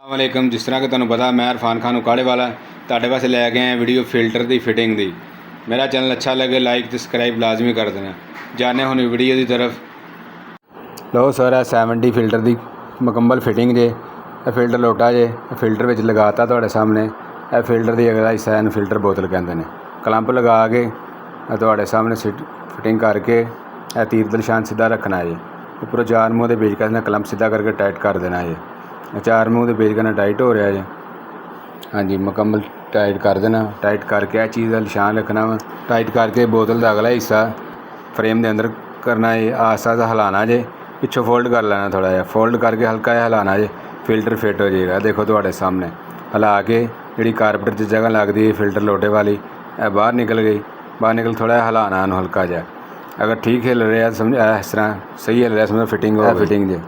ਵਾਲੇਕਮ। जिस तरह कि ਤੁਹਾਨੂੰ पता मैं इरफान खान उकाड़े वाला ਤੁਹਾਡੇ वास्ते लैके आए वीडियो फिल्टर की फिटिंग की। मेरा चैनल अच्छा लगे लाइक तो सबसक्राइब लाजमी कर देना। जाने हुण वीडियो की तरफ। लो सर 70 फिल्टर की मुकम्मल फिटिंग जे। फिल्टर लोटा जे फिल्टर में लगाता तुहाडे सामने। यह फिल्टर की अगला हिस्सा है, फिल्टर बोतल कहते हैं। कलंप लगा के तुहाडे सामने फिटिंग करके तीर दा निशान सीधा रखना है। उपरों चार मूँह के पेच करना, कलंप सीधा करके टाइट कर देना है। चार मूँह के पेच करना टाइट हो रहा है। हाँ जी, मुकम्मल टाइट कर देना। टाइट करके यह चीज़ का निशान रखना वा। टाइट करके बोतल का अगला हिस्सा फ्रेम के अंदर करना है। आस्ता आस्ता हिलाना जे, पिछों फोल्ड कर लेना, थोड़ा जिहा फोल्ड करके हल्का जिहा हिलाना जे, फिल्टर फिट हो जाएगा। देखो तुहाडे सामने हिला के जी कारपेट की जगह लगती है फिल्टर लोटे वाली, यह बाहर निकल गई। बाहर निकल थोड़ा जिहा हिलाना हल्का जिहा। अगर ठीक हिल रहा समझ इस तरह सही हिल रहा समझो फिटिंग हो फिटिंग जे।